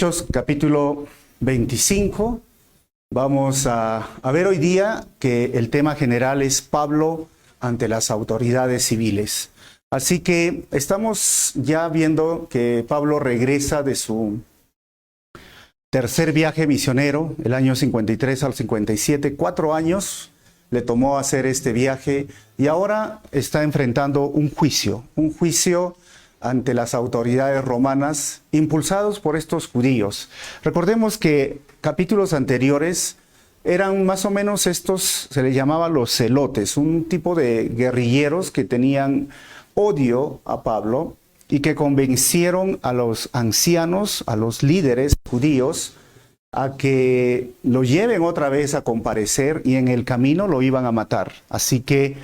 Hechos capítulo 25. Vamos a ver hoy día que el tema general es Pablo ante las autoridades civiles. Así que estamos ya viendo que Pablo regresa de su tercer viaje misionero, el año 53 al 57, 4 años le tomó hacer este viaje y ahora está enfrentando un juicio ante las autoridades romanas impulsados por estos judíos. Recordemos que capítulos anteriores eran más o menos estos, se les llamaba los celotes, un tipo de guerrilleros que tenían odio a Pablo y que convencieron a los ancianos, a los líderes judíos, a que lo lleven otra vez a comparecer y en el camino lo iban a matar. Así que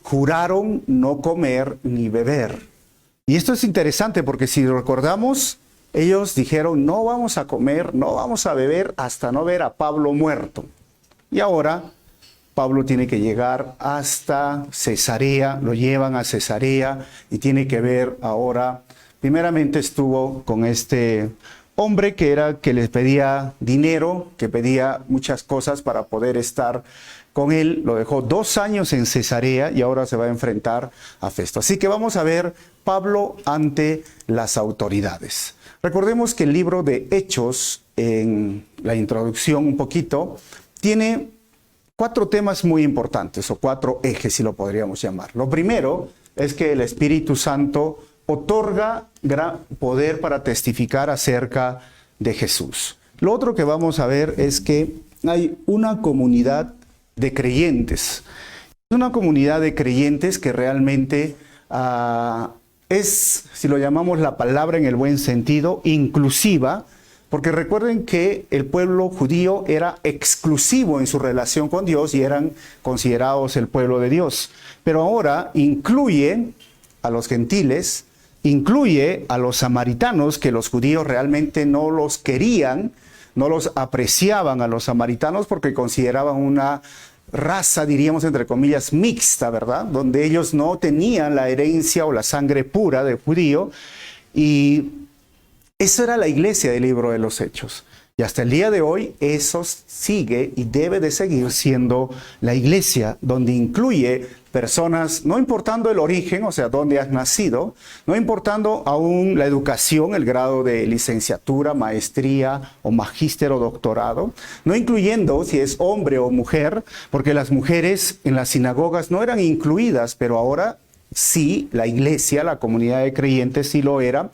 juraron no comer ni beber. Y esto es interesante porque si recordamos, ellos dijeron no vamos a comer, no vamos a beber hasta no ver a Pablo muerto. Y ahora Pablo tiene que llegar hasta Cesarea, lo llevan a Cesarea y tiene que ver ahora, primeramente estuvo con este hombre que les pedía dinero, que pedía muchas cosas para poder estar con él. Lo dejó 2 años en Cesarea y ahora se va a enfrentar a Festo. Así que vamos a ver Pablo ante las autoridades. Recordemos que el libro de Hechos, en la introducción un poquito, tiene 4 temas muy importantes, o 4 ejes, si lo podríamos llamar. Lo primero es que el Espíritu Santo otorga gran poder para testificar acerca de Jesús. Lo otro que vamos a ver es que hay una comunidad de creyentes. Una comunidad de creyentes que realmente es, si lo llamamos la palabra en el buen sentido, inclusiva, porque recuerden que el pueblo judío era exclusivo en su relación con Dios y eran considerados el pueblo de Dios. Pero ahora incluye a los gentiles, incluye a los samaritanos, que los judíos realmente no los querían, no los apreciaban a los samaritanos porque consideraban una raza, diríamos entre comillas, mixta, ¿verdad? Donde ellos no tenían la herencia o la sangre pura de judío. Y eso era la iglesia del libro de los Hechos. Y hasta el día de hoy eso sigue y debe de seguir siendo la iglesia, donde incluye personas, no importando el origen, o sea, dónde has nacido, no importando aún la educación, el grado de licenciatura, maestría o magíster o doctorado, no incluyendo si es hombre o mujer, porque las mujeres en las sinagogas no eran incluidas, pero ahora sí, la iglesia, la comunidad de creyentes sí lo era,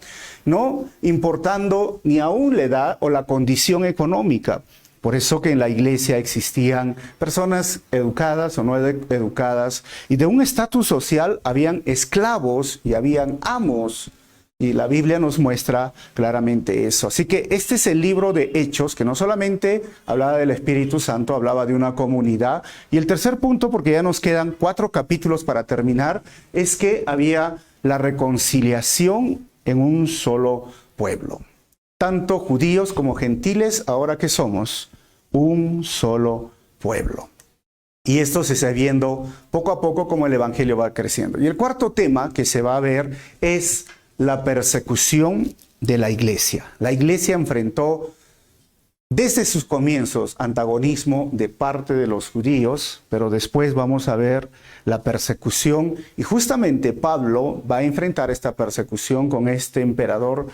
no importando ni aún la edad o la condición económica. Por eso que en la iglesia existían personas educadas o no educadas, y de un estatus social habían esclavos y habían amos, y la Biblia nos muestra claramente eso. Así que este es el libro de Hechos, que no solamente hablaba del Espíritu Santo, hablaba de una comunidad. Y el tercer punto, porque ya nos quedan 4 capítulos para terminar, es que había la reconciliación en un solo pueblo. Tanto judíos como gentiles, ahora que somos un solo pueblo. Y esto se está viendo poco a poco como el evangelio va creciendo. Y el cuarto tema que se va a ver es la persecución de la iglesia. La iglesia enfrentó desde sus comienzos antagonismo de parte de los judíos, pero después vamos a ver la persecución. Y justamente Pablo va a enfrentar esta persecución con este emperador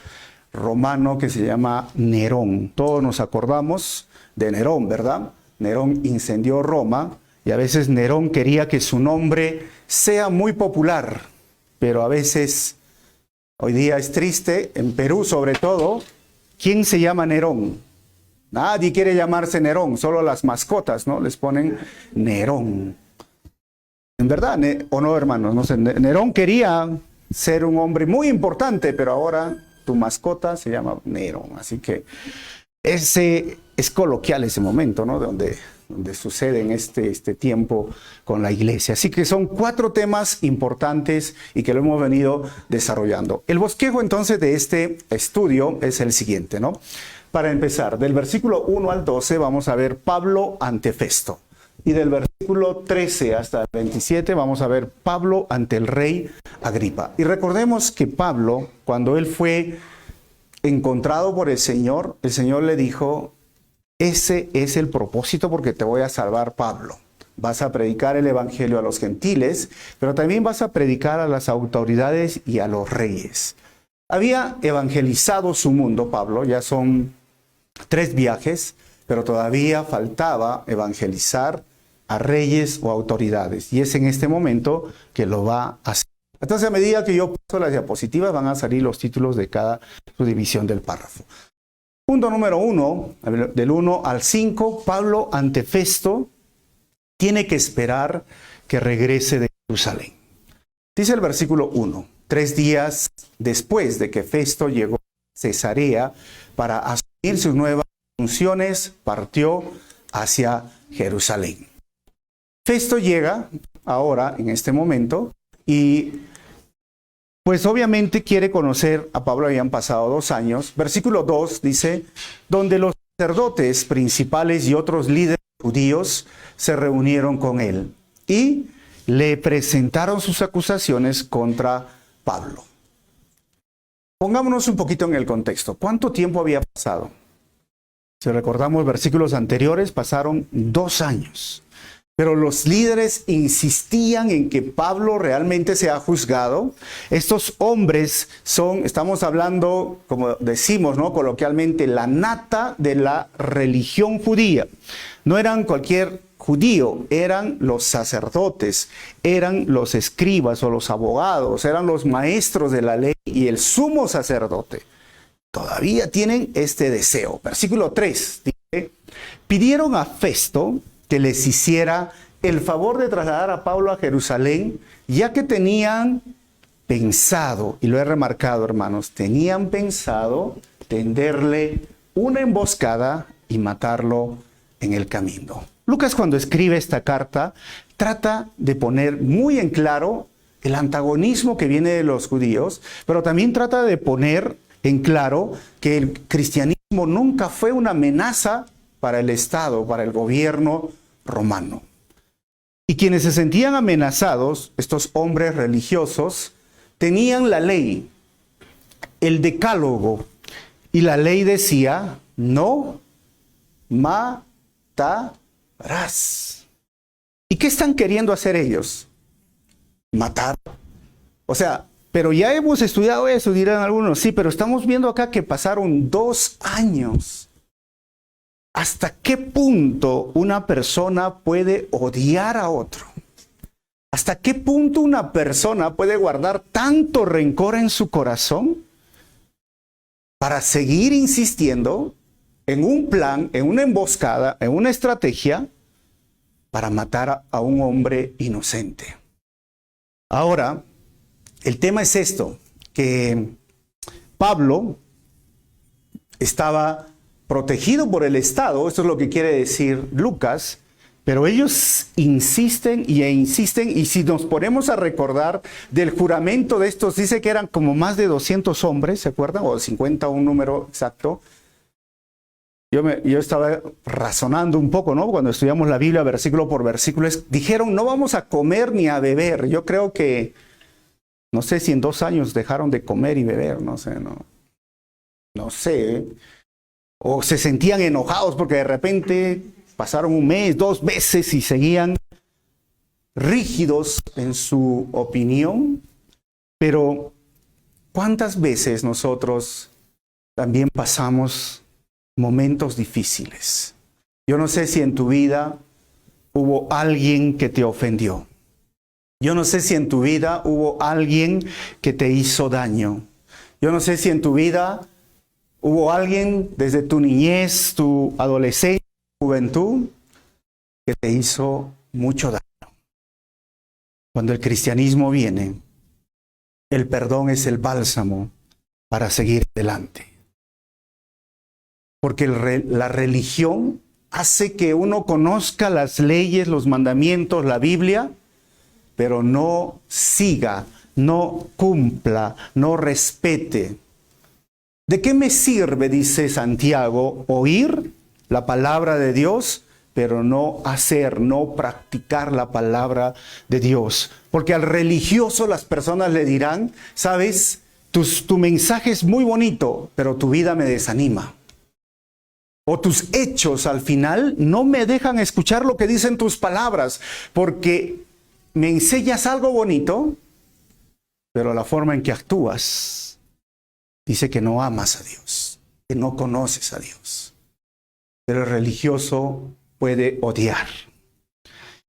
romano que se llama Nerón. Todos nos acordamos de Nerón, ¿verdad? Nerón incendió Roma y a veces Nerón quería que su nombre sea muy popular, pero a veces, hoy día es triste, en Perú sobre todo, ¿quién se llama Nerón? Nadie quiere llamarse Nerón, solo las mascotas, ¿no? Les ponen Nerón. En verdad, ¿o no, hermanos? No sé, Nerón quería ser un hombre muy importante, pero ahora tu mascota se llama Nerón. Así que ese es coloquial ese momento, ¿no? Donde sucede en este tiempo con la iglesia. Así que son 4 temas importantes y que lo hemos venido desarrollando. El bosquejo entonces de este estudio es el siguiente, ¿no? Para empezar, del versículo 1 al 12 vamos a ver Pablo ante Festo. Y del versículo 13 hasta el 27 vamos a ver Pablo ante el rey Agripa. Y recordemos que Pablo, cuando él fue encontrado por el Señor le dijo, ese es el propósito porque te voy a salvar, Pablo. Vas a predicar el evangelio a los gentiles, pero también vas a predicar a las autoridades y a los reyes. Había evangelizado su mundo, Pablo, ya son 3 viajes, pero todavía faltaba evangelizar a reyes o autoridades. Y es en este momento que lo va a hacer. Entonces, a medida que yo paso las diapositivas, van a salir los títulos de cada subdivisión del párrafo. Punto número 1, del 1 al 5, Pablo ante Festo tiene que esperar que regrese de Jerusalén. Dice el versículo 1, 3 días después de que Festo llegó a Cesarea para asumir sus nuevas funciones, partió hacia Jerusalén. Festo llega ahora, en este momento, y pues obviamente quiere conocer a Pablo. Habían pasado 2 años. Versículo 2 dice, donde los sacerdotes principales y otros líderes judíos se reunieron con él y le presentaron sus acusaciones contra Pablo. Pongámonos un poquito en el contexto. ¿Cuánto tiempo había pasado? Si recordamos versículos anteriores, pasaron 2 años. Pero los líderes insistían en que Pablo realmente sea juzgado. Estos hombres estamos hablando, como decimos, ¿no?, coloquialmente, la nata de la religión judía. No eran cualquier judío, eran los sacerdotes, eran los escribas o los abogados, eran los maestros de la ley y el sumo sacerdote. Todavía tienen este deseo. Versículo 3 dice, pidieron a Festo que les hiciera el favor de trasladar a Pablo a Jerusalén, ya que tenían pensado, y lo he remarcado, hermanos, tenían pensado tenderle una emboscada y matarlo en el camino. Lucas, cuando escribe esta carta, trata de poner muy en claro el antagonismo que viene de los judíos, pero también trata de poner en claro que el cristianismo nunca fue una amenaza para el Estado, para el gobierno romano. Y quienes se sentían amenazados, estos hombres religiosos, tenían la ley, el decálogo, y la ley decía, no matarás. ¿Y qué están queriendo hacer ellos? Matar. O sea, pero ya hemos estudiado eso, dirán algunos. Sí, pero estamos viendo acá que pasaron 2 años. ¿Hasta qué punto una persona puede odiar a otro? ¿Hasta qué punto una persona puede guardar tanto rencor en su corazón para seguir insistiendo en un plan, en una emboscada, en una estrategia para matar a un hombre inocente? Ahora, el tema es esto, que Pablo estaba protegido por el Estado, esto es lo que quiere decir Lucas, pero ellos insisten, y si nos ponemos a recordar del juramento de estos, dice que eran como más de 200 hombres, ¿se acuerdan? O 50, un número exacto. Yo estaba razonando un poco, ¿no? Cuando estudiamos la Biblia versículo por versículo, dijeron, no vamos a comer ni a beber. Yo creo que, no sé si en 2 años dejaron de comer y beber, no sé, o se sentían enojados porque de repente pasaron 1 mes, 2 meses y seguían rígidos en su opinión. Pero ¿cuántas veces nosotros también pasamos momentos difíciles? Yo no sé si en tu vida hubo alguien que te ofendió. Yo no sé si en tu vida hubo alguien que te hizo daño. Yo no sé si en tu vida hubo alguien desde tu niñez, tu adolescencia, tu juventud, que te hizo mucho daño. Cuando el cristianismo viene, el perdón es el bálsamo para seguir adelante. Porque la religión hace que uno conozca las leyes, los mandamientos, la Biblia, pero no siga, no cumpla, no respete. ¿De qué me sirve, dice Santiago, oír la palabra de Dios, pero no hacer, no practicar la palabra de Dios? Porque al religioso las personas le dirán, ¿sabes? Tu mensaje es muy bonito, pero tu vida me desanima. O tus hechos al final no me dejan escuchar lo que dicen tus palabras, porque me enseñas algo bonito, pero la forma en que actúas dice que no amas a Dios, que no conoces a Dios. Pero el religioso puede odiar.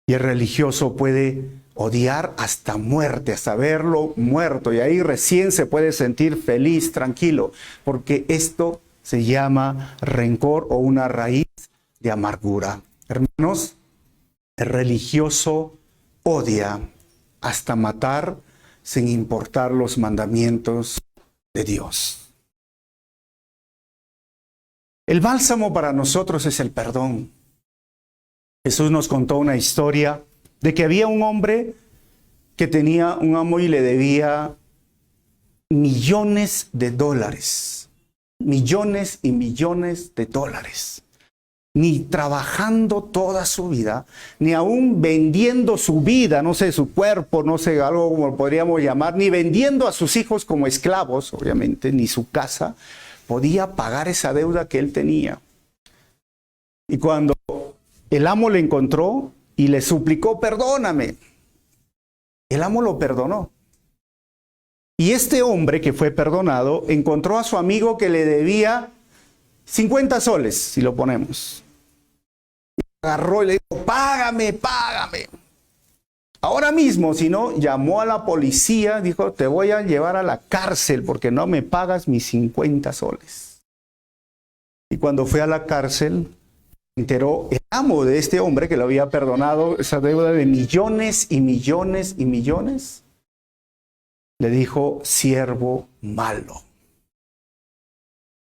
Y el religioso puede odiar hasta muerte, hasta verlo muerto. Y ahí recién se puede sentir feliz, tranquilo, porque esto se llama rencor o una raíz de amargura. Hermanos, el religioso odia hasta matar sin importar los mandamientos de Dios. El bálsamo para nosotros es el perdón. Jesús nos contó una historia de que había un hombre que tenía un amo y le debía millones de dólares. Millones y millones de dólares. Ni trabajando toda su vida, ni aún vendiendo su vida, no sé, su cuerpo, no sé, algo como lo podríamos llamar, ni vendiendo a sus hijos como esclavos, obviamente, ni su casa, podía pagar esa deuda que él tenía. Y cuando el amo le encontró y le suplicó, perdóname, el amo lo perdonó. Y este hombre que fue perdonado encontró a su amigo que le debía 50 soles, si lo ponemos. Y agarró y le dijo, págame, págame. Ahora mismo, si no, llamó a la policía, dijo, te voy a llevar a la cárcel porque no me pagas mis 50 soles. Y cuando fue a la cárcel, enteró el amo de este hombre que le había perdonado esa deuda de millones y millones y millones. Le dijo, siervo malo.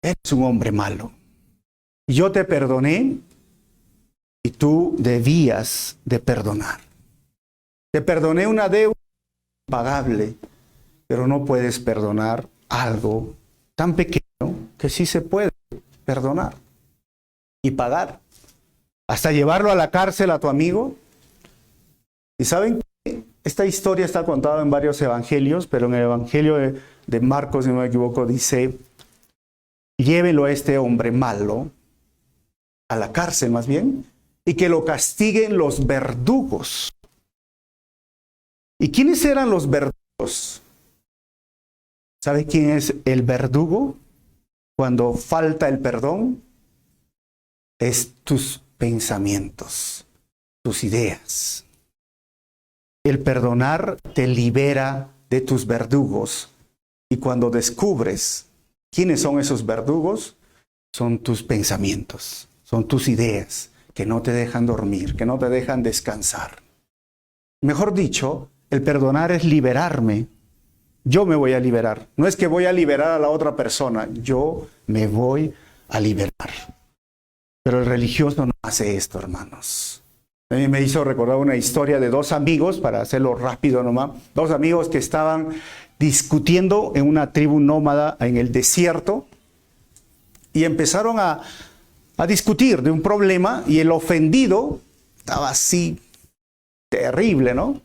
Eres un hombre malo. Yo te perdoné y tú debías de perdonar. Te perdoné una deuda impagable, pero no puedes perdonar algo tan pequeño que sí se puede perdonar y pagar. Hasta llevarlo a la cárcel a tu amigo. Y saben que esta historia está contada en varios evangelios, pero en el evangelio de Marcos, si no me equivoco, dice, llévenlo a este hombre malo, a la cárcel más bien, y que lo castiguen los verdugos. ¿Y quiénes eran los verdugos? ¿Sabe quién es el verdugo? Cuando falta el perdón, es tus pensamientos, tus ideas. El perdonar te libera de tus verdugos. Y cuando descubres quiénes son esos verdugos, son tus pensamientos, son tus ideas que no te dejan dormir, que no te dejan descansar. Mejor dicho, el perdonar es liberarme. Yo me voy a liberar. No es que voy a liberar a la otra persona, yo me voy a liberar. Pero el religioso no hace esto, hermanos. A mí me hizo recordar una historia de dos amigos, para hacerlo rápido nomás, dos amigos que estaban discutiendo en una tribu nómada en el desierto y empezaron a discutir de un problema y el ofendido estaba así terrible, ¿no?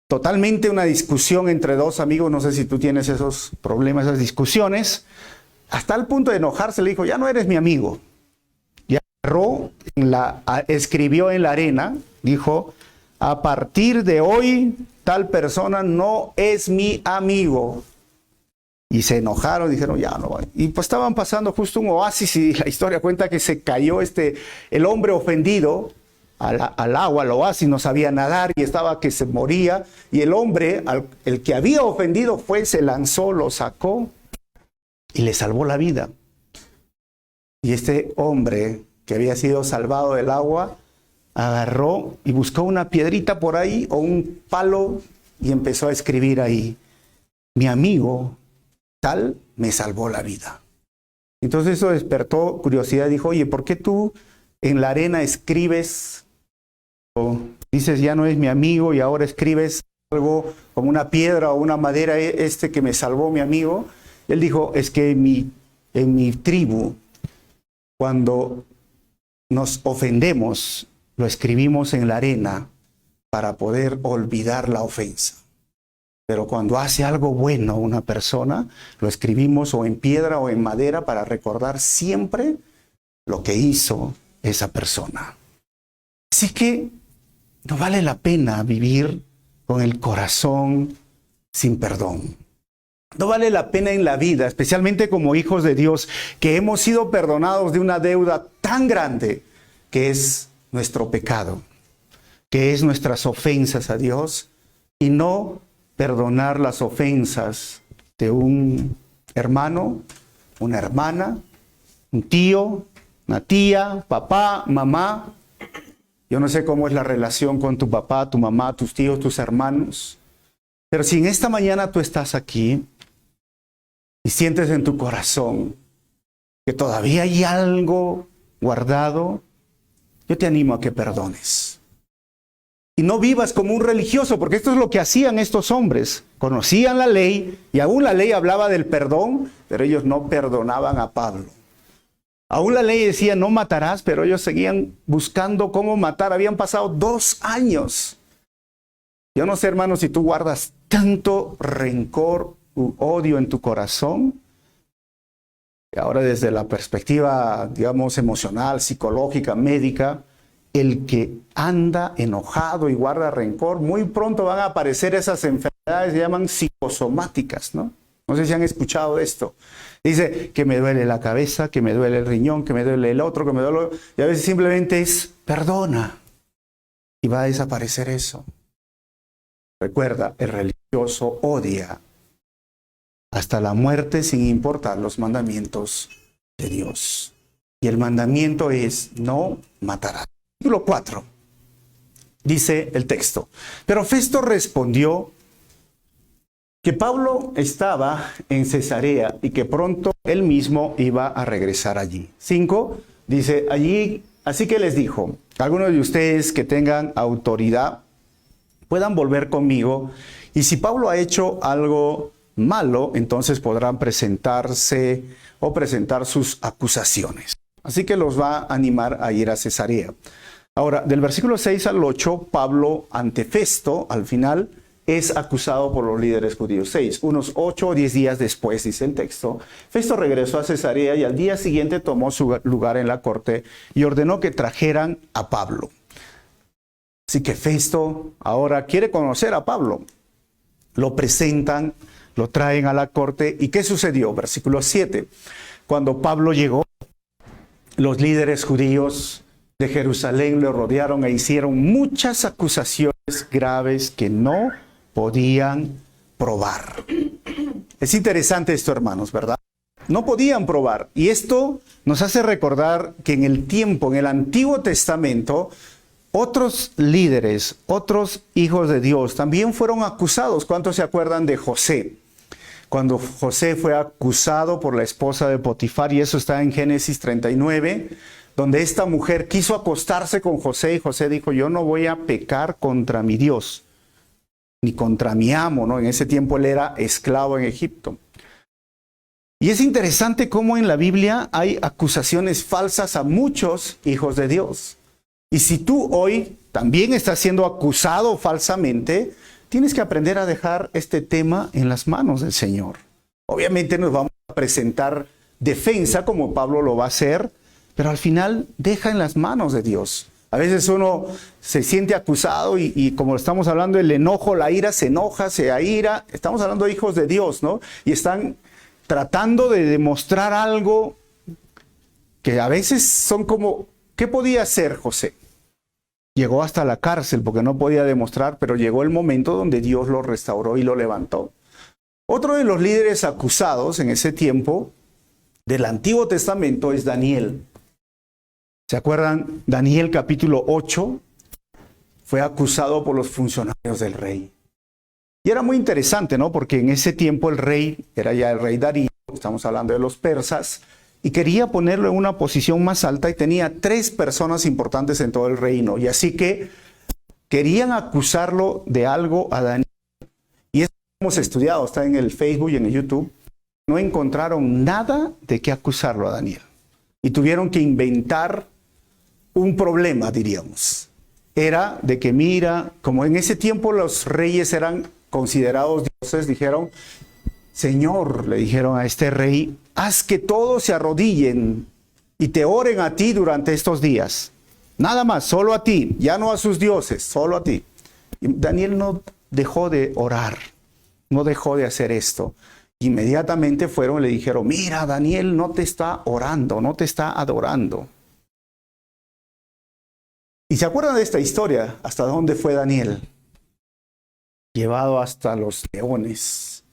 Totalmente una discusión entre dos amigos, no sé si tú tienes esos problemas, esas discusiones, hasta el punto de enojarse, le dijo, ya no eres mi amigo. Y agarró, escribió en la arena, dijo, a partir de hoy, tal persona no es mi amigo. Y se enojaron, dijeron, ya no. Y pues estaban pasando justo un oasis y la historia cuenta que se cayó el hombre ofendido al agua, al oasis, no sabía nadar y estaba que se moría. Y el hombre, el que había ofendido se lanzó, lo sacó y le salvó la vida. Y este hombre que había sido salvado del agua, agarró y buscó una piedrita por ahí o un palo y empezó a escribir ahí, mi amigo tal me salvó la vida. Entonces eso despertó curiosidad, dijo, oye, ¿por qué tú en la arena escribes o dices ya no es mi amigo y ahora escribes algo como una piedra o una madera que me salvó mi amigo? Él dijo, es que en mi tribu, cuando nos ofendemos, lo escribimos en la arena para poder olvidar la ofensa. Pero cuando hace algo bueno una persona, lo escribimos o en piedra o en madera para recordar siempre lo que hizo esa persona. Así que no vale la pena vivir con el corazón sin perdón. No vale la pena en la vida, especialmente como hijos de Dios, que hemos sido perdonados de una deuda tan grande que es nuestro pecado, que es nuestras ofensas a Dios, y no perdonar las ofensas de un hermano, una hermana, un tío, una tía, papá, mamá. Yo no sé cómo es la relación con tu papá, tu mamá, tus tíos, tus hermanos. Pero si en esta mañana tú estás aquí y sientes en tu corazón que todavía hay algo guardado, yo te animo a que perdones. Y no vivas como un religioso, porque esto es lo que hacían estos hombres. Conocían la ley y aún la ley hablaba del perdón, pero ellos no perdonaban a Pablo. Aún la ley decía no matarás, pero ellos seguían buscando cómo matar. Habían pasado 2 años. Yo no sé, hermano, si tú guardas tanto rencor u odio en tu corazón. Y ahora desde la perspectiva, digamos, emocional, psicológica, médica, el que anda enojado y guarda rencor, muy pronto van a aparecer esas enfermedades que se llaman psicosomáticas, ¿no? No sé si han escuchado esto. Dice que me duele la cabeza, que me duele el riñón, que me duele el otro, que me duele... Y a veces simplemente es perdona. Y va a desaparecer eso. Recuerda, el religioso odia hasta la muerte sin importar los mandamientos de Dios. Y el mandamiento es no matarás. Versículo 4. Dice el texto. Pero Festo respondió que Pablo estaba en Cesarea y que pronto él mismo iba a regresar allí. 5. Dice allí, así que les dijo, algunos de ustedes que tengan autoridad puedan volver conmigo, y si Pablo ha hecho algo malo, entonces podrán presentarse o presentar sus acusaciones. Así que los va a animar a ir a Cesarea. Ahora, del versículo 6 al 8, Pablo ante Festo, al final, es acusado por los líderes judíos. 6, unos 8 o 10 días después, dice el texto, Festo regresó a Cesarea y al día siguiente tomó su lugar en la corte y ordenó que trajeran a Pablo. Así que Festo ahora quiere conocer a Pablo. Lo presentan, lo traen a la corte. ¿Y qué sucedió? Versículo 7. Cuando Pablo llegó, los líderes judíos de Jerusalén lo rodearon e hicieron muchas acusaciones graves que no podían probar. Es interesante esto, hermanos, ¿verdad? No podían probar. Y esto nos hace recordar que en el tiempo, en el Antiguo Testamento, otros líderes, otros hijos de Dios también fueron acusados. ¿Cuántos se acuerdan de José? Cuando José fue acusado por la esposa de Potifar, y eso está en Génesis 39, donde esta mujer quiso acostarse con José y José dijo, yo no voy a pecar contra mi Dios, ni contra mi amo, ¿no? En ese tiempo él era esclavo en Egipto. Y es interesante cómo en la Biblia hay acusaciones falsas a muchos hijos de Dios. Y si tú hoy también estás siendo acusado falsamente, tienes que aprender a dejar este tema en las manos del Señor. Obviamente nos vamos a presentar defensa como Pablo lo va a hacer, pero al final deja en las manos de Dios. A veces uno se siente acusado y como estamos hablando del enojo, la ira, se enoja, se aira. Estamos hablando de hijos de Dios, ¿no? Y están tratando de demostrar algo que a veces son como, ¿qué podía hacer José? Llegó hasta la cárcel porque no podía demostrar, pero llegó el momento donde Dios lo restauró y lo levantó. Otro de los líderes acusados en ese tiempo del Antiguo Testamento es Daniel. ¿Se acuerdan? Daniel capítulo 8 fue acusado por los funcionarios del rey. Y era muy interesante, ¿no? Porque en ese tiempo el rey era ya el rey Darío, estamos hablando de los persas, y quería ponerlo en una posición más alta y tenía 3 personas importantes en todo el reino. Y así que querían acusarlo de algo a Daniel. Y eso hemos estudiado, está en el Facebook y en el YouTube. No encontraron nada de qué acusarlo a Daniel. Y tuvieron que inventar un problema, diríamos. Era de que mira, como en ese tiempo los reyes eran considerados dioses dijeron, Señor, le dijeron a este rey, haz que todos se arrodillen y te oren a ti durante estos días. Nada más, solo a ti, ya no a sus dioses, solo a ti. Y Daniel no dejó de orar, no dejó de hacer esto. Inmediatamente fueron y le dijeron, mira, Daniel no te está orando, no te está adorando. ¿Y se acuerdan de esta historia? ¿Hasta dónde fue Daniel? Llevado hasta los leones.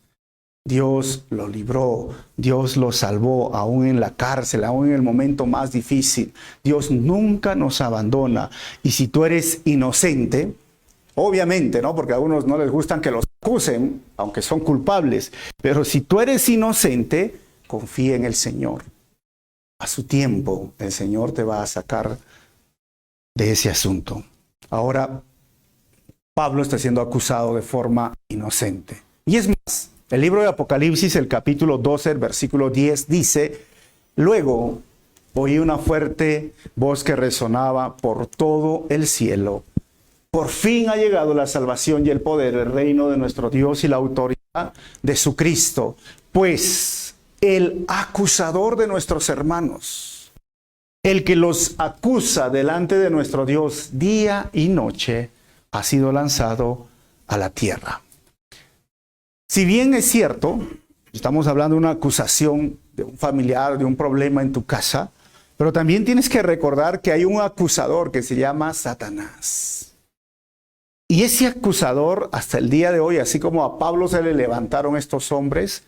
Dios lo libró, Dios lo salvó, aún en la cárcel, aún en el momento más difícil. Dios nunca nos abandona. Y si tú eres inocente, obviamente, ¿no? Porque a algunos no les gustan que los acusen, aunque son culpables. Pero si tú eres inocente, confía en el Señor. A su tiempo, el Señor te va a sacar de ese asunto. Ahora, Pablo está siendo acusado de forma inocente. Y es más, el libro de Apocalipsis, el capítulo 12, el versículo 10, dice, luego oí una fuerte voz que resonaba por todo el cielo. Por fin ha llegado la salvación y el poder, el reino de nuestro Dios y la autoridad de su Cristo. Pues el acusador de nuestros hermanos, el que los acusa delante de nuestro Dios día y noche, ha sido lanzado a la tierra. Si bien es cierto, estamos hablando de una acusación de un familiar, de un problema en tu casa, pero también tienes que recordar que hay un acusador que se llama Satanás. Y ese acusador, hasta el día de hoy, así como a Pablo se le levantaron estos hombres,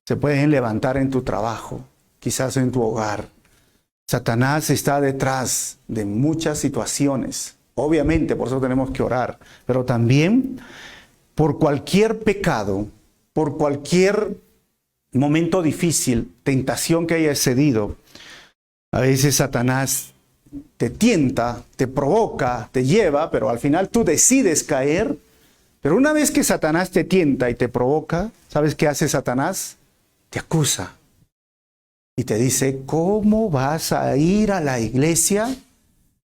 se pueden levantar en tu trabajo, quizás en tu hogar. Satanás está detrás de muchas situaciones. Obviamente, por eso tenemos que orar. Pero también por cualquier pecado, por cualquier momento difícil, tentación que hayas cedido, a veces Satanás te tienta, te provoca, te lleva, pero al final tú decides caer. Pero una vez que Satanás te tienta y te provoca, ¿sabes qué hace Satanás? Te acusa y te dice, ¿cómo vas a ir a la iglesia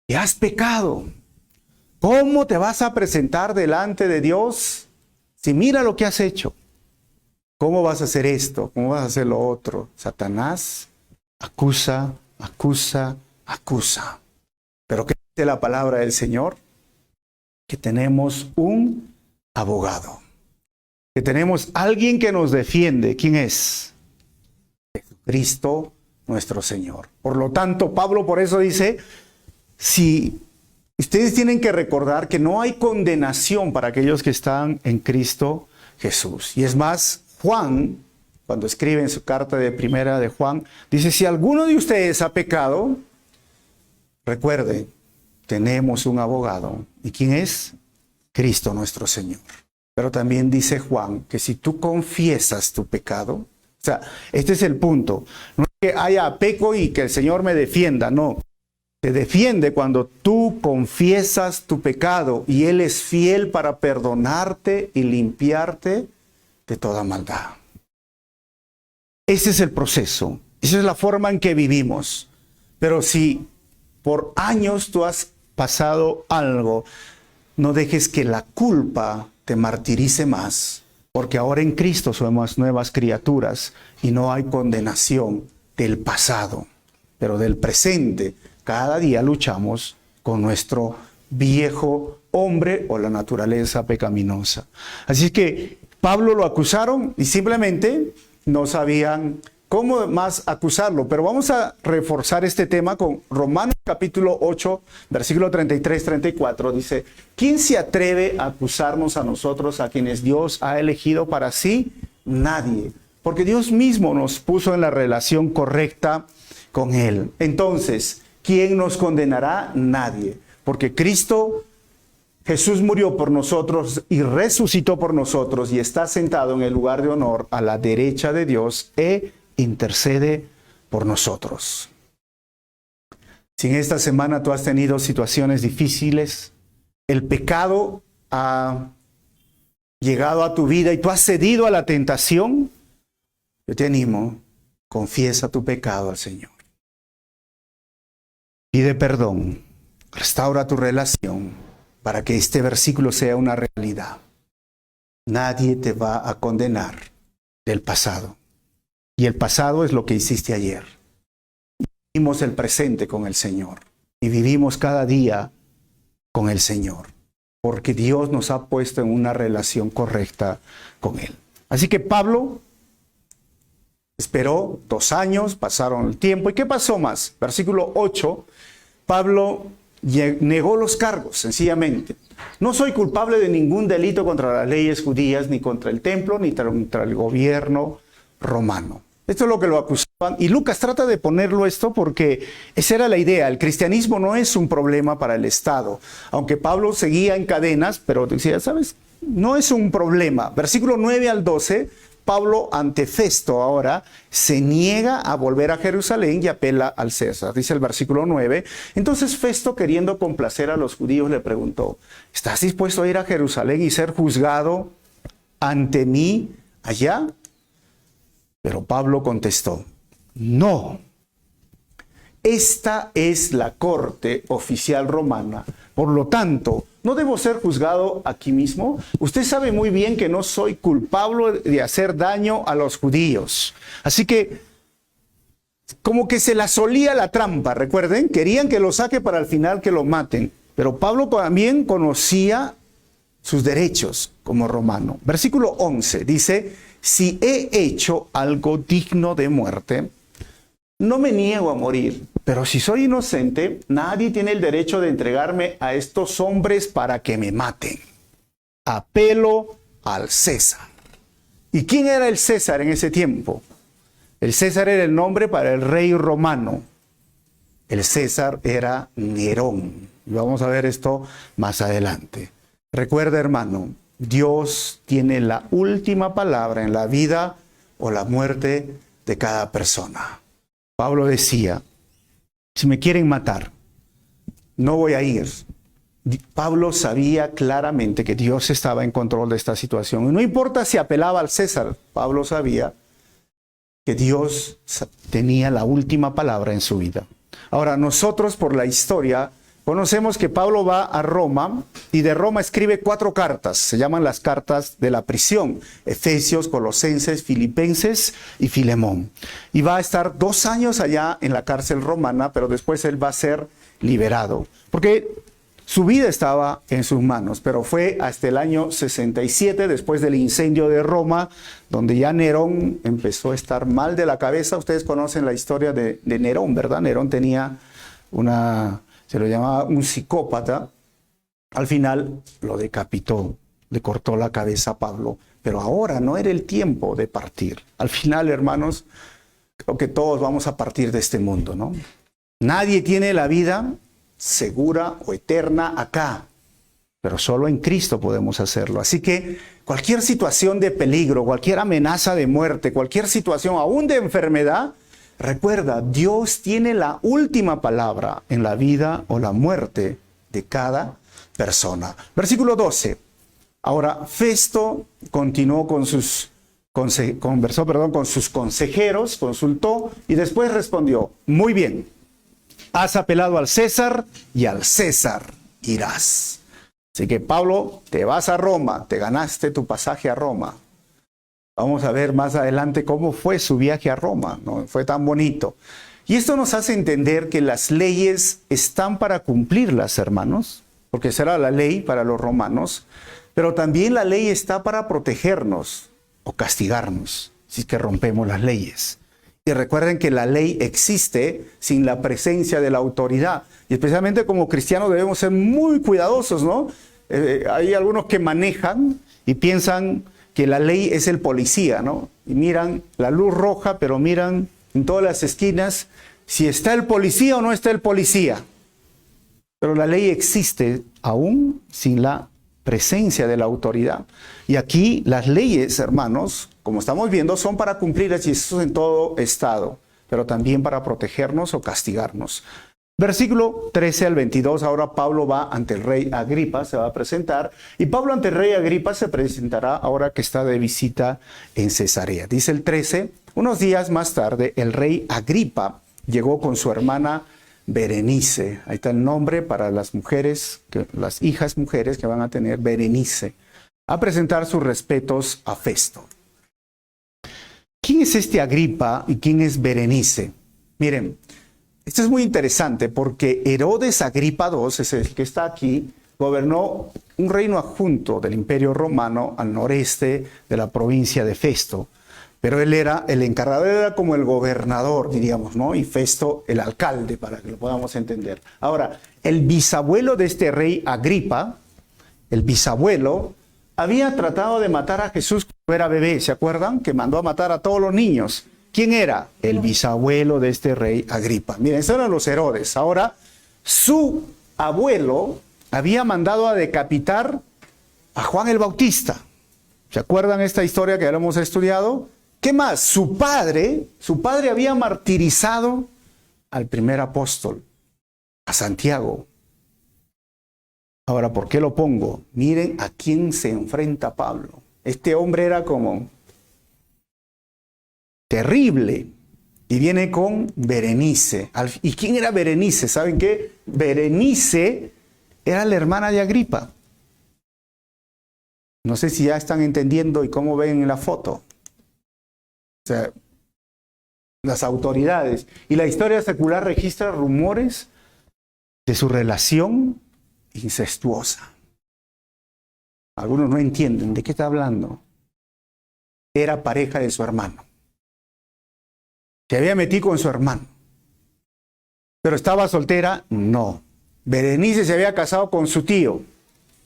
que has pecado? ¿Cómo te vas a presentar delante de Dios si mira lo que has hecho? ¿Cómo vas a hacer esto? ¿Cómo vas a hacer lo otro? Satanás acusa, acusa, acusa. Pero ¿qué dice la palabra del Señor? Que tenemos un abogado. Que tenemos alguien que nos defiende. ¿Quién es? Jesucristo nuestro Señor. Por lo tanto, Pablo por eso dice, si ustedes tienen que recordar que no hay condenación para aquellos que están en Cristo Jesús. Y es más, Juan, cuando escribe en su carta de primera de Juan, dice, si alguno de ustedes ha pecado, recuerde, tenemos un abogado. ¿Y quién es? Cristo nuestro Señor. Pero también dice Juan que si tú confiesas tu pecado, o sea, este es el punto. No es que haya peco y que el Señor me defienda, no. Te defiende cuando tú confiesas tu pecado y Él es fiel para perdonarte y limpiarte de toda maldad. Ese es el proceso. Esa es la forma en que vivimos. Pero si por años tú has pasado algo, no dejes que la culpa te martirice más, porque ahora en Cristo somos nuevas criaturas y no hay condenación del pasado, pero del presente. Cada día luchamos con nuestro viejo hombre o la naturaleza pecaminosa. Así que Pablo lo acusaron y simplemente no sabían cómo más acusarlo. Pero vamos a reforzar este tema con Romanos capítulo 8, versículo 33-34. Dice, ¿quién se atreve a acusarnos a nosotros, a quienes Dios ha elegido para sí? Nadie. Porque Dios mismo nos puso en la relación correcta con Él. Entonces, ¿quién nos condenará? Nadie. Porque Cristo Jesús murió por nosotros y resucitó por nosotros y está sentado en el lugar de honor a la derecha de Dios e intercede por nosotros. Si en esta semana tú has tenido situaciones difíciles, el pecado ha llegado a tu vida y tú has cedido a la tentación, yo te animo, confiesa tu pecado al Señor. Pide perdón, restaura tu relación para que este versículo sea una realidad. Nadie te va a condenar del pasado. Y el pasado es lo que hiciste ayer. Vivimos el presente con el Señor. Y vivimos cada día con el Señor. Porque Dios nos ha puesto en una relación correcta con Él. Así que Pablo esperó 2 años, pasaron el tiempo. ¿Y qué pasó más? Versículo 8, Pablo negó los cargos, sencillamente. No soy culpable de ningún delito contra las leyes judías, ni contra el templo, ni contra el gobierno romano. Esto es lo que lo acusaban. Y Lucas trata de ponerlo esto porque esa era la idea. El cristianismo no es un problema para el Estado. Aunque Pablo seguía en cadenas, pero decía, ¿sabes? No es un problema. Versículo 9 al 12, Pablo ante Festo ahora se niega a volver a Jerusalén y apela al César. Dice el versículo 9. Entonces Festo, queriendo complacer a los judíos, le preguntó, ¿estás dispuesto a ir a Jerusalén y ser juzgado ante mí allá? Pero Pablo contestó, no. Esta es la corte oficial romana. Por lo tanto, ¿no debo ser juzgado aquí mismo? Usted sabe muy bien que no soy culpable de hacer daño a los judíos. Así que, como que se la solía la trampa, recuerden, querían que lo saque para al final que lo maten. Pero Pablo también conocía sus derechos como romano. Versículo 11 dice, si he hecho algo digno de muerte, no me niego a morir. Pero si soy inocente, nadie tiene el derecho de entregarme a estos hombres para que me maten. Apelo al César. ¿Y quién era el César en ese tiempo? El César era el nombre para el rey romano. El César era Nerón. Y vamos a ver esto más adelante. Recuerda, hermano, Dios tiene la última palabra en la vida o la muerte de cada persona. Pablo decía, si me quieren matar, no voy a ir. Pablo sabía claramente que Dios estaba en control de esta situación. Y no importa si apelaba al César, Pablo sabía que Dios tenía la última palabra en su vida. Ahora, nosotros por la historia conocemos que Pablo va a Roma y de Roma escribe 4 cartas. Se llaman las cartas de la prisión. Efesios, Colosenses, Filipenses y Filemón. Y va a estar 2 años allá en la cárcel romana, pero después él va a ser liberado. Porque su vida estaba en sus manos, pero fue hasta el año 67, después del incendio de Roma, donde ya Nerón empezó a estar mal de la cabeza. Ustedes conocen la historia de Nerón, ¿verdad? Nerón tenía se lo llamaba un psicópata. Al final lo decapitó, le cortó la cabeza a Pablo. Pero ahora no era el tiempo de partir. Al final, hermanos, creo que todos vamos a partir de este mundo, ¿no? Nadie tiene la vida segura o eterna acá, pero solo en Cristo podemos hacerlo. Así que cualquier situación de peligro, cualquier amenaza de muerte, cualquier situación aún de enfermedad, recuerda, Dios tiene la última palabra en la vida o la muerte de cada persona. Versículo 12. Ahora, Festo continuó conversó con sus consejeros, consultó y después respondió, muy bien, has apelado al César y al César irás. Así que Pablo, te vas a Roma, te ganaste tu pasaje a Roma. Vamos a ver más adelante cómo fue su viaje a Roma, ¿no? Fue tan bonito. Y esto nos hace entender que las leyes están para cumplirlas, hermanos, porque será la ley para los romanos, pero también la ley está para protegernos o castigarnos si es que rompemos las leyes. Y recuerden que la ley existe sin la presencia de la autoridad. Y especialmente como cristianos debemos ser muy cuidadosos, ¿no? Hay algunos que manejan y piensan que la ley es el policía, ¿no? Y miran la luz roja, pero miran en todas las esquinas si está el policía o no está el policía. Pero la ley existe aún sin la presencia de la autoridad. Y aquí las leyes, hermanos, como estamos viendo, son para cumplir y eso en todo estado, pero también para protegernos o castigarnos. Versículo 13 al 22, ahora Pablo va ante el rey Agripa, se va a presentar, y Pablo ante el rey Agripa se presentará ahora que está de visita en Cesarea. Dice el 13, unos días más tarde, el rey Agripa llegó con su hermana Berenice. Ahí está el nombre para las mujeres, las hijas mujeres que van a tener Berenice. a presentar sus respetos a Festo. ¿Quién es este Agripa y quién es Berenice? Miren, esto es muy interesante porque Herodes Agripa II, es el que está aquí, gobernó un reino adjunto del Imperio Romano al noreste de la provincia de Festo. Pero él era el encargado, era como el gobernador, diríamos, ¿no? Y Festo el alcalde, para que lo podamos entender. Ahora, el bisabuelo de este rey Agripa, el bisabuelo, había tratado de matar a Jesús cuando era bebé, ¿se acuerdan? Que mandó a matar a todos los niños. ¿Quién era? El bisabuelo de este rey Agripa. Miren, esos eran los Herodes. Ahora, su abuelo había mandado a decapitar a Juan el Bautista. ¿Se acuerdan esta historia que ya lo hemos estudiado? ¿Qué más? Su padre había martirizado al primer apóstol, a Santiago. Ahora, ¿por qué lo pongo? Miren a quién se enfrenta Pablo. Este hombre era como terrible. Y viene con Berenice. ¿Y quién era Berenice? ¿Saben qué? Berenice era la hermana de Agripa. No sé si ya están entendiendo y cómo ven en la foto. O sea, las autoridades y la historia secular registra rumores de su relación incestuosa. Algunos no entienden de qué está hablando. Era pareja de su hermano. Se había metido con su hermano. ¿Pero estaba soltera? No. Berenice se había casado con su tío.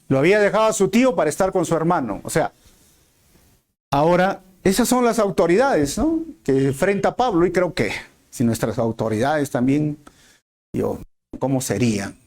Lo había dejado a su tío para estar con su hermano. O sea, ahora, esas son las autoridades, ¿no? Que enfrenta Pablo, y creo que si nuestras autoridades también, ¿cómo serían?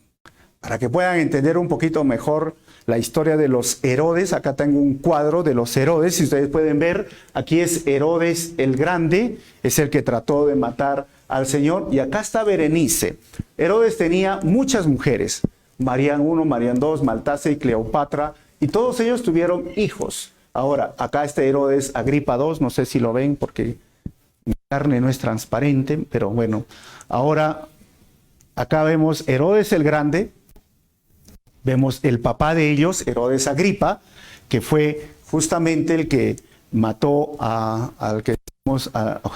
Para que puedan entender un poquito mejor la historia de los Herodes. Acá tengo un cuadro de los Herodes, si ustedes pueden ver, aquí es Herodes el Grande, es el que trató de matar al Señor, y acá está Berenice. Herodes tenía muchas mujeres, Marían I, Marían II, Maltase y Cleopatra, y todos ellos tuvieron hijos. Ahora, acá este Herodes Agripa II, no sé si lo ven porque mi carne no es transparente, pero bueno, ahora acá vemos Herodes el Grande, vemos el papá de ellos, Herodes Agripa, que fue justamente el que mató a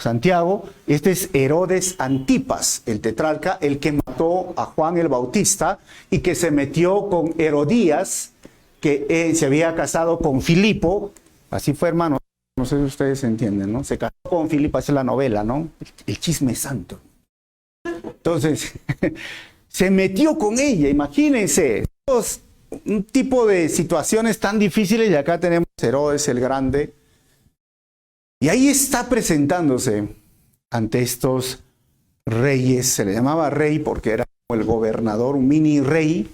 Santiago. Este es Herodes Antipas, el tetrarca, el que mató a Juan el Bautista y que se metió con Herodías, que se había casado con Filipo. Así fue, hermano. No sé si ustedes entienden, ¿no? Se casó con Filipo, esa es la novela, ¿no? El chisme santo. Entonces, se metió con ella, imagínense. Un tipo de situaciones tan difíciles, y acá tenemos Herodes el Grande. Y ahí está presentándose ante estos reyes. Se le llamaba rey porque era como el gobernador, un mini rey,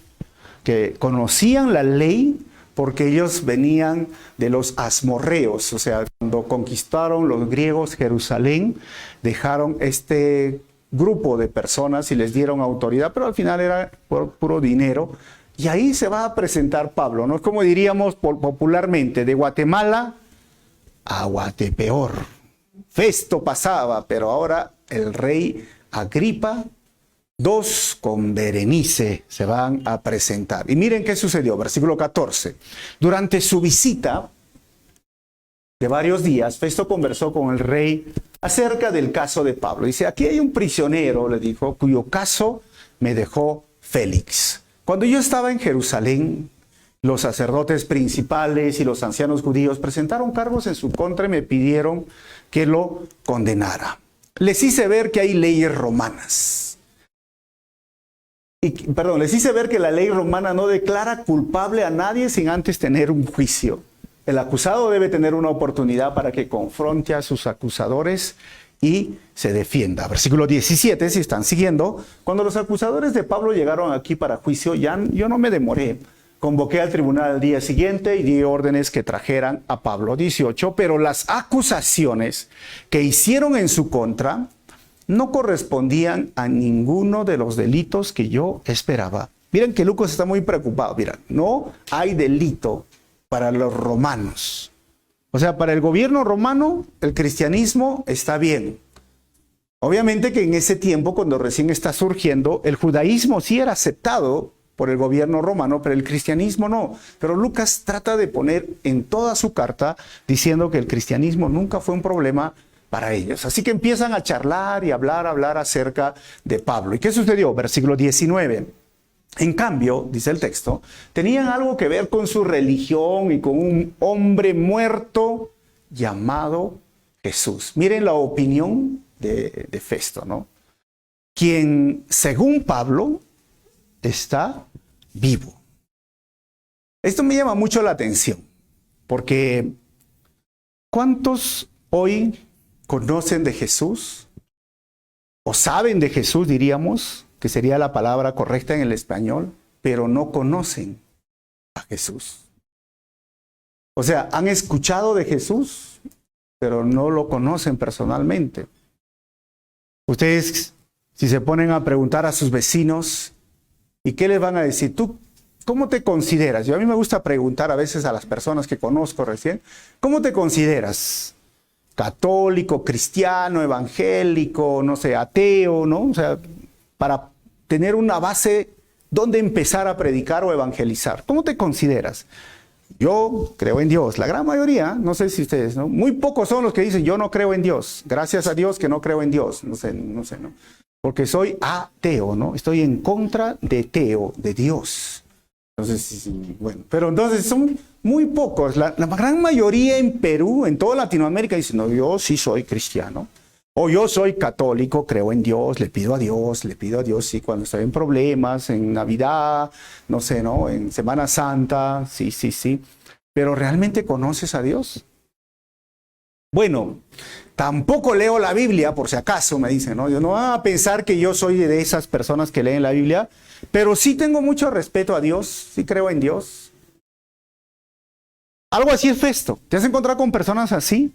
que conocían la ley porque ellos venían de los asmorreos. O sea, cuando conquistaron los griegos Jerusalén, dejaron este grupo de personas y les dieron autoridad, pero al final era por puro dinero. Y ahí se va a presentar Pablo, ¿no? Es como diríamos popularmente, de Guatemala a Guatepeor. Festo pasaba, pero ahora el rey Agripa II con Berenice se van a presentar. Y miren qué sucedió, versículo 14. Durante su visita de varios días, Festo conversó con el rey acerca del caso de Pablo. Dice, aquí hay un prisionero, le dijo, cuyo caso me dejó Félix. Cuando yo estaba en Jerusalén, los sacerdotes principales y los ancianos judíos presentaron cargos en su contra y me pidieron que lo condenara. Les hice ver que hay leyes romanas. Les hice ver que la ley romana no declara culpable a nadie sin antes tener un juicio. El acusado debe tener una oportunidad para que confronte a sus acusadores y se defienda. Versículo 17, si están siguiendo. Cuando los acusadores de Pablo llegaron aquí para juicio, yo no me demoré. Convoqué al tribunal al día siguiente y di órdenes que trajeran a Pablo. 18, pero las acusaciones que hicieron en su contra no correspondían a ninguno de los delitos que yo esperaba. Miren que Lucas está muy preocupado. Miren, no hay delito para los romanos. O sea, para el gobierno romano, el cristianismo está bien. Obviamente que en ese tiempo, cuando recién está surgiendo, el judaísmo sí era aceptado por el gobierno romano, pero el cristianismo no. Pero Lucas trata de poner en toda su carta diciendo que el cristianismo nunca fue un problema para ellos. Así que empiezan a charlar y hablar acerca de Pablo. ¿Y qué sucedió? Versículo 19. En cambio, dice el texto, tenían algo que ver con su religión y con un hombre muerto llamado Jesús. Miren la opinión de Festo, ¿no? Quien, según Pablo, está vivo. Esto me llama mucho la atención, porque ¿cuántos hoy conocen de Jesús? O saben de Jesús, diríamos, que sería la palabra correcta en el español, pero no conocen a Jesús. O sea, han escuchado de Jesús, pero no lo conocen personalmente. Ustedes, si se ponen a preguntar a sus vecinos, ¿y qué les van a decir? ¿Tú cómo te consideras? A mí me gusta preguntar a veces a las personas que conozco recién, ¿cómo te consideras? Católico, cristiano, evangélico, no sé, ateo, ¿no? O sea, para tener una base donde empezar a predicar o evangelizar. ¿Cómo te consideras? Yo creo en Dios. La gran mayoría, no sé si ustedes, ¿no? Muy pocos son los que dicen, yo no creo en Dios. Gracias a Dios que no creo en Dios. No sé, ¿no? Porque soy ateo, ¿no? Estoy en contra de Teo, de Dios. Entonces, bueno, pero entonces son muy pocos. La gran mayoría en Perú, en toda Latinoamérica, dicen, no, yo sí soy cristiano. O yo soy católico, creo en Dios, le pido a Dios, sí, cuando estoy en problemas, en Navidad, no sé, ¿no? En Semana Santa, sí. Pero ¿realmente conoces a Dios? Bueno, tampoco leo la Biblia, por si acaso, me dicen, ¿no? Yo no voy a pensar que yo soy de esas personas que leen la Biblia, pero sí tengo mucho respeto a Dios, sí creo en Dios. Algo así es Festo. ¿Te has encontrado con personas así?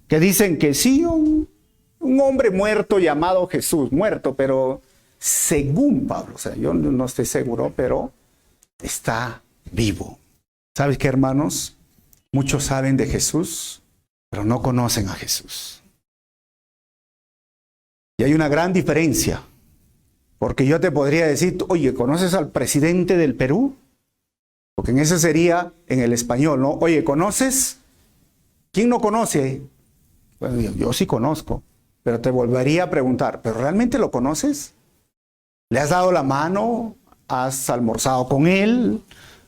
Que dicen que sí, un hombre muerto llamado Jesús, muerto, pero según Pablo, o sea, yo no estoy seguro, pero está vivo. ¿Sabes qué, hermanos? Muchos saben de Jesús, pero no conocen a Jesús. Y hay una gran diferencia, porque yo te podría decir, oye, ¿conoces al presidente del Perú? Porque en ese sería en el español, ¿no? Oye, ¿conoces? ¿Quién no conoce? Bueno, yo sí conozco. Pero te volvería a preguntar, ¿pero realmente lo conoces? ¿Le has dado la mano? ¿Has almorzado con él?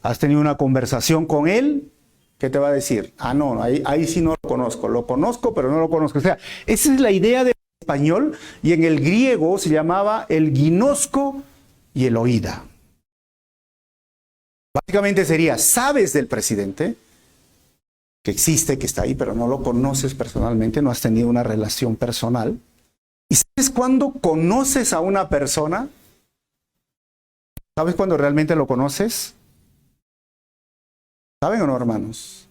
¿Has tenido una conversación con él? ¿Qué te va a decir? Ah, no, ahí sí no lo conozco. Lo conozco, pero no lo conozco. O sea, esa es la idea del español, y en el griego se llamaba el ginosco y el oída. Básicamente sería, sabes del presidente, que existe, que está ahí, pero no lo conoces personalmente, no has tenido una relación personal. ¿Y sabes cuándo conoces a una persona? ¿Sabes cuándo realmente lo conoces? ¿Saben o no, hermanos?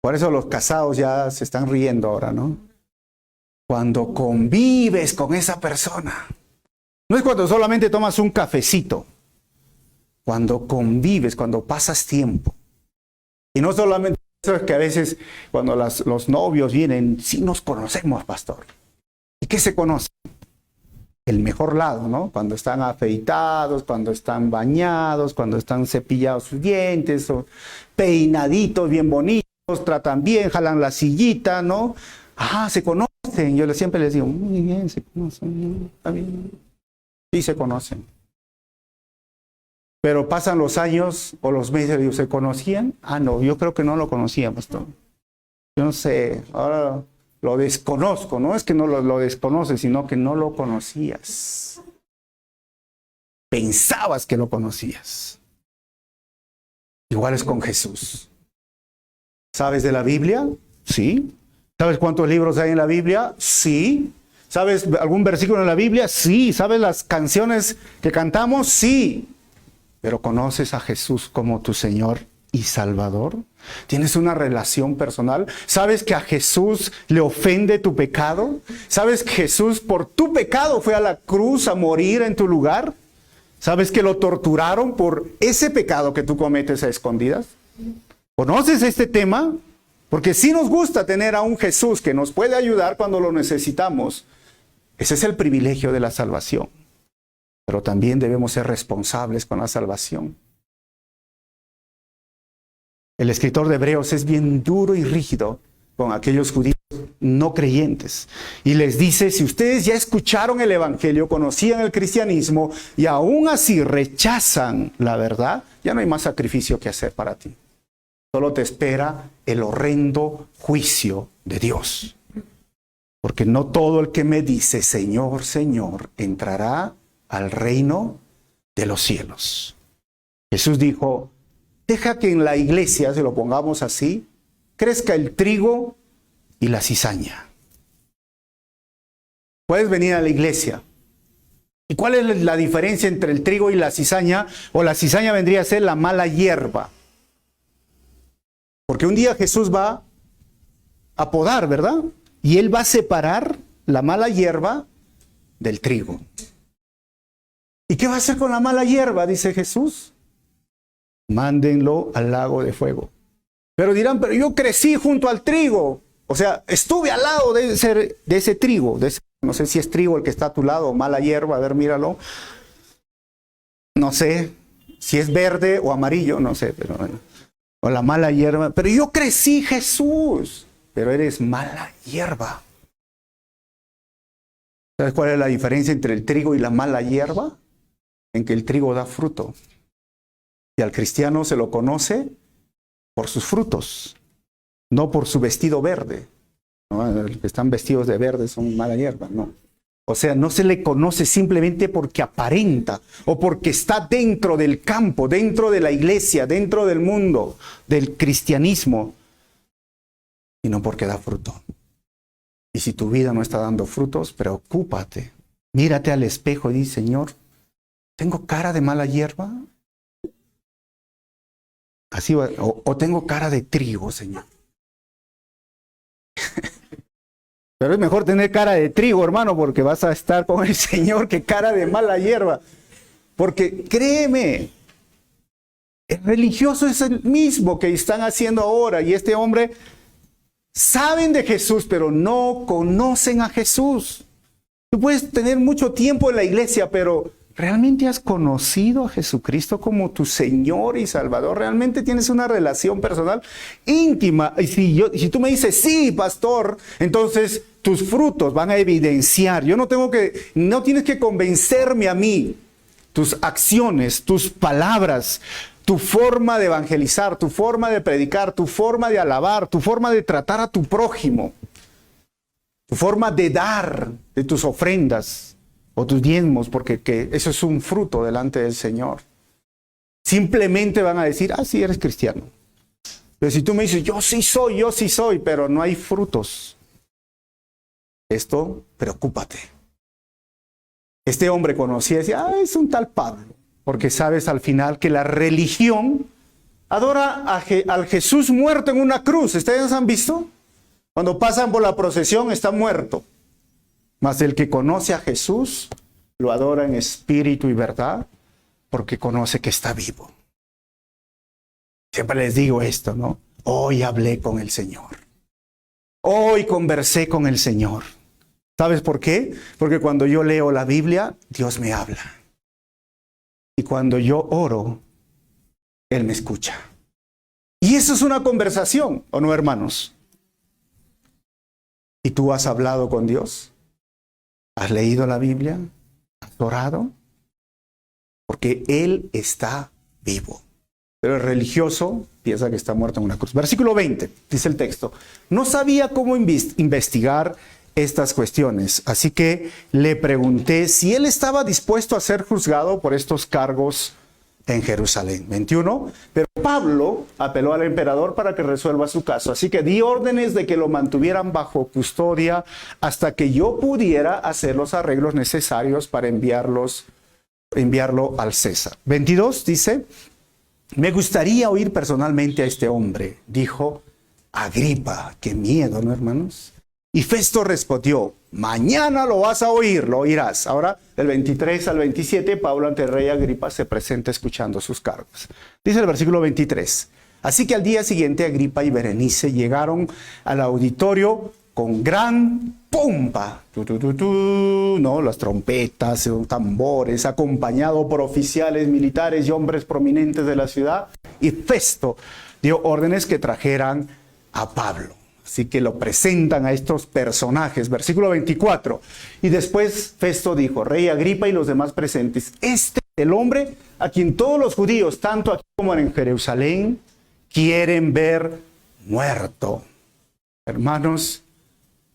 Por eso los casados ya se están riendo ahora, ¿no? Cuando convives con esa persona. No es cuando solamente tomas un cafecito. Cuando convives, cuando pasas tiempo. Y no solamente eso, es que a veces cuando los novios vienen, sí nos conocemos, pastor. ¿Y qué se conoce? El mejor lado, ¿no? Cuando están afeitados, cuando están bañados, cuando están cepillados sus dientes, o peinaditos bien bonitos, tratan bien, jalan la sillita, ¿no? Ah, se conocen. Yo siempre les digo, muy bien, se conocen, está bien. Sí se conocen. Pero pasan los años o los meses, digo, ¿se conocían? Ah, no, yo creo que no lo conocían, pastor. Yo no sé, ahora lo desconozco. No es que no lo desconoces, sino que no lo conocías. Pensabas que lo conocías. Igual es con Jesús. ¿Sabes de la Biblia? Sí. ¿Sabes cuántos libros hay en la Biblia? Sí. ¿Sabes algún versículo en la Biblia? Sí. ¿Sabes las canciones que cantamos? Sí. Pero ¿conoces a Jesús como tu Señor y Salvador? ¿Tienes una relación personal? ¿Sabes que a Jesús le ofende tu pecado? ¿Sabes que Jesús por tu pecado fue a la cruz a morir en tu lugar? ¿Sabes que lo torturaron por ese pecado que tú cometes a escondidas? ¿Conoces este tema? Porque sí nos gusta tener a un Jesús que nos puede ayudar cuando lo necesitamos. Ese es el privilegio de la salvación. pero también debemos ser responsables con la salvación. El escritor de Hebreos es bien duro y rígido con aquellos judíos no creyentes. Y les dice, si ustedes ya escucharon el evangelio, conocían el cristianismo y aún así rechazan la verdad, ya no hay más sacrificio que hacer para ti. Solo te espera el horrendo juicio de Dios. Porque no todo el que me dice, Señor, Señor, entrará al reino de los cielos. Jesús dijo, deja que en la iglesia, si lo pongamos así, crezca el trigo y la cizaña. Puedes venir a la iglesia. ¿Y cuál es la diferencia entre el trigo y la cizaña? O la cizaña vendría a ser la mala hierba. Porque un día Jesús va a podar, ¿verdad? Y Él va a separar la mala hierba del trigo. ¿Y qué va a hacer con la mala hierba? Dice Jesús. Mándenlo al lago de fuego. Pero dirán, pero yo crecí junto al trigo. O sea, estuve al lado de ese trigo. No sé si es trigo el que está a tu lado o mala hierba. A ver, míralo. No sé si es verde o amarillo. No sé, pero bueno. O la mala hierba. Pero yo crecí, Jesús. Pero eres mala hierba. ¿Sabes cuál es la diferencia entre el trigo y la mala hierba? En que el trigo da fruto. Y al cristiano se lo conoce por sus frutos, no por su vestido verde. ¿No? Los que están vestidos de verde son mala hierba, no. O sea, no se le conoce simplemente porque aparenta o porque está dentro del campo, dentro de la iglesia, dentro del mundo, del cristianismo, sino porque da fruto. Y si tu vida no está dando frutos, preocúpate. Mírate al espejo y di, Señor, ¿tengo cara de mala hierba? Así va, o tengo cara de trigo, Señor. Pero es mejor tener cara de trigo, hermano, porque vas a estar con el Señor que cara de mala hierba. Porque créeme, el religioso es el mismo que están haciendo ahora. Y este hombre saben de Jesús, pero no conocen a Jesús. Tú puedes tener mucho tiempo en la iglesia, pero ¿realmente has conocido a Jesucristo como tu Señor y Salvador? ¿Realmente tienes una relación personal íntima? Y si tú me dices, sí, pastor, entonces tus frutos van a evidenciar. No tienes que convencerme a mí. Tus acciones, tus palabras, tu forma de evangelizar, tu forma de predicar, tu forma de alabar, tu forma de tratar a tu prójimo, tu forma de dar de tus ofrendas o tus diezmos, porque eso es un fruto delante del Señor. Simplemente van a decir, sí, eres cristiano. Pero si tú me dices, yo sí soy, pero no hay frutos, esto, preocúpate. Este hombre conocía y decía, es un tal Pablo, porque sabes al final que la religión adora al Jesús muerto en una cruz. ¿Ustedes han visto? Cuando pasan por la procesión está muerto. Mas el que conoce a Jesús lo adora en espíritu y verdad, porque conoce que está vivo. Siempre les digo esto, ¿no? Hoy hablé con el Señor. Hoy conversé con el Señor. ¿Sabes por qué? Porque cuando yo leo la Biblia, Dios me habla. Y cuando yo oro, Él me escucha. Y eso es una conversación, ¿o no, hermanos? ¿Y tú has hablado con Dios? ¿Has leído la Biblia? ¿Has orado? Porque Él está vivo. Pero el religioso piensa que está muerto en una cruz. Versículo 20, dice el texto. No sabía cómo investigar estas cuestiones, así que le pregunté si él estaba dispuesto a ser juzgado por estos cargos en Jerusalén. 21. Pero Pablo apeló al emperador para que resuelva su caso. Así que di órdenes de que lo mantuvieran bajo custodia hasta que yo pudiera hacer los arreglos necesarios para enviarlo al César. 22 dice, me gustaría oír personalmente a este hombre. Dijo Agripa. Qué miedo, ¿no, hermanos? Y Festo respondió, mañana lo vas a oír, lo oirás. Ahora, del 23 al 27, Pablo ante el rey Agripa se presenta escuchando sus cargos. Dice el versículo 23. Así que al día siguiente Agripa y Berenice llegaron al auditorio con gran pompa, ¿no? Las trompetas, tambores, acompañado por oficiales militares y hombres prominentes de la ciudad, y Festo dio órdenes que trajeran a Pablo. Así que lo presentan a estos personajes, versículo 24. Y después Festo dijo: Rey Agripa y los demás presentes, este es el hombre a quien todos los judíos, tanto aquí como en Jerusalén, quieren ver muerto. Hermanos,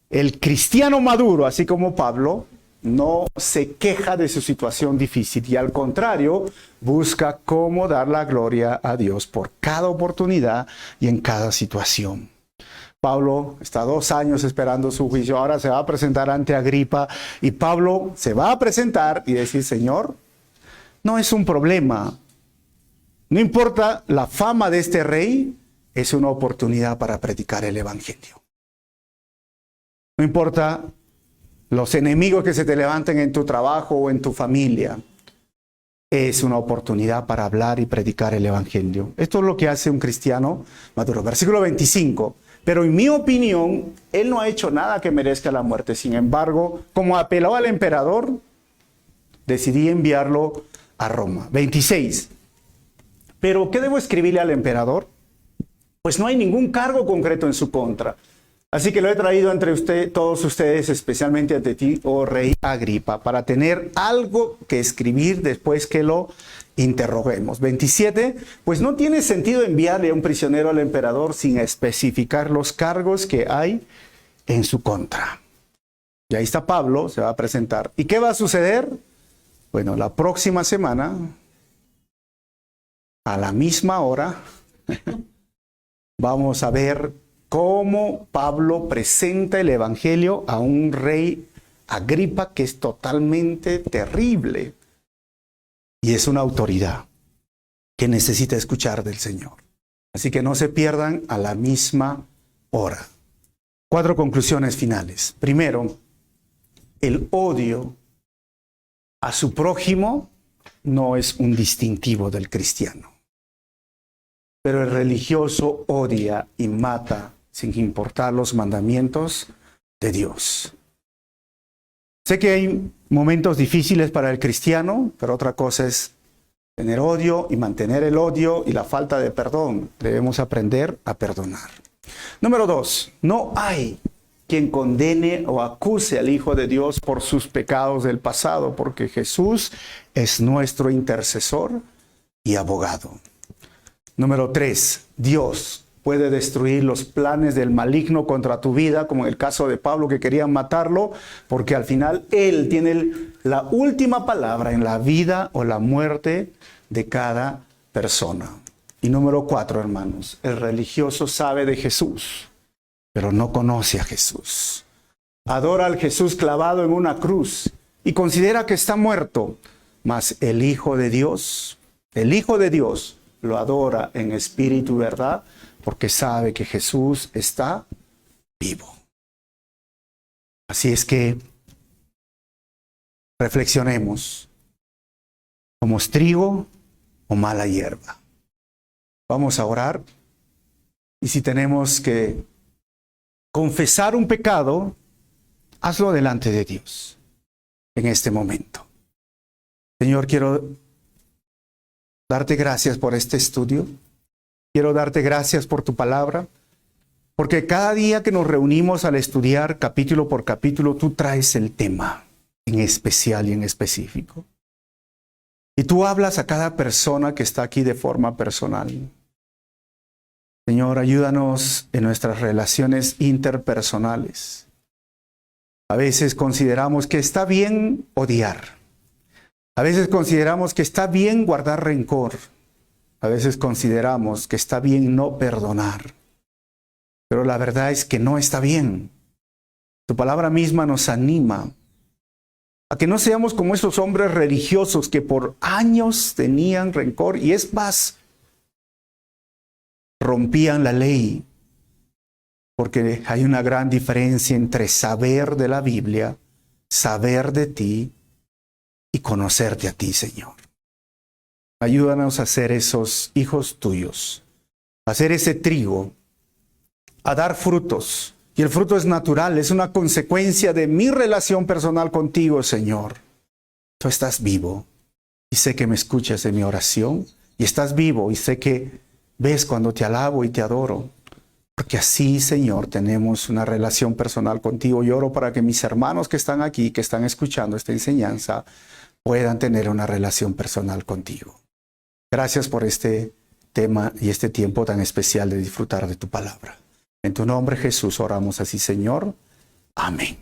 el cristiano maduro, así como Pablo, no se queja de su situación difícil y al contrario, busca cómo dar la gloria a Dios por cada oportunidad y en cada situación. Pablo está 2 años esperando su juicio, ahora se va a presentar ante Agripa y Pablo se va a presentar y decir: Señor, no es un problema, no importa la fama de este rey, es una oportunidad para predicar el evangelio. No importa los enemigos que se te levanten en tu trabajo o en tu familia, es una oportunidad para hablar y predicar el evangelio. Esto es lo que hace un cristiano maduro. Versículo 25. Pero en mi opinión, él no ha hecho nada que merezca la muerte. Sin embargo, como apeló al emperador, decidí enviarlo a Roma. 26. ¿Pero qué debo escribirle al emperador? Pues no hay ningún cargo concreto en su contra. Así que lo he traído entre todos ustedes, especialmente ante ti, oh rey Agripa, para tener algo que escribir después que lo interroguemos. 27. Pues no tiene sentido enviarle a un prisionero al emperador sin especificar los cargos que hay en su contra. Y ahí está Pablo, se va a presentar. ¿Y qué va a suceder? Bueno, la próxima semana, a la misma hora, vamos a ver cómo Pablo presenta el evangelio a un rey Agripa que es totalmente terrible. Y es una autoridad que necesita escuchar del Señor. Así que no se pierdan a la misma hora. 4 conclusiones finales. Primero, el odio a su prójimo no es un distintivo del cristiano. Pero el religioso odia y mata sin importar los mandamientos de Dios. Sé que hay momentos difíciles para el cristiano, pero otra cosa es tener odio y mantener el odio y la falta de perdón. Debemos aprender a perdonar. Número 2, no hay quien condene o acuse al Hijo de Dios por sus pecados del pasado, porque Jesús es nuestro intercesor y abogado. Número 3, Dios puede destruir los planes del maligno contra tu vida, como en el caso de Pablo que querían matarlo, porque al final Él tiene la última palabra en la vida o la muerte de cada persona. Y número 4, hermanos, el religioso sabe de Jesús, pero no conoce a Jesús. Adora al Jesús clavado en una cruz y considera que está muerto, mas el Hijo de Dios lo adora en espíritu y verdad, porque sabe que Jesús está vivo. Así es que reflexionemos. ¿Somos trigo o mala hierba? Vamos a orar. Y si tenemos que confesar un pecado, hazlo delante de Dios en este momento. Señor, quiero darte gracias por este estudio. Quiero darte gracias por tu palabra, porque cada día que nos reunimos al estudiar capítulo por capítulo, tú traes el tema en especial y en específico. Y tú hablas a cada persona que está aquí de forma personal. Señor, ayúdanos en nuestras relaciones interpersonales. A veces consideramos que está bien odiar. A veces consideramos que está bien guardar rencor. A veces consideramos que está bien no perdonar. Pero la verdad es que no está bien. Tu palabra misma nos anima a que no seamos como esos hombres religiosos que por años tenían rencor y es más, rompían la ley. Porque hay una gran diferencia entre saber de la Biblia, saber de ti y conocerte a ti, Señor. Ayúdanos a ser esos hijos tuyos, a ser ese trigo, a dar frutos Y el fruto es natural, es una consecuencia de mi relación personal contigo, Señor. Tú estás vivo y sé que me escuchas en mi oración. Y estás vivo y sé que ves cuando te alabo y te adoro. Porque así, Señor, tenemos una relación personal contigo. Y oro para que mis hermanos que están aquí, que están escuchando esta enseñanza, puedan tener una relación personal contigo. Gracias por este tema y este tiempo tan especial de disfrutar de tu palabra. En tu nombre, Jesús, oramos así, Señor. Amén.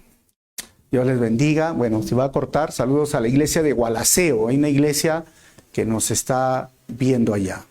Dios les bendiga. Bueno, se va a cortar. Saludos a la iglesia de Gualaceo. Hay una iglesia que nos está viendo allá.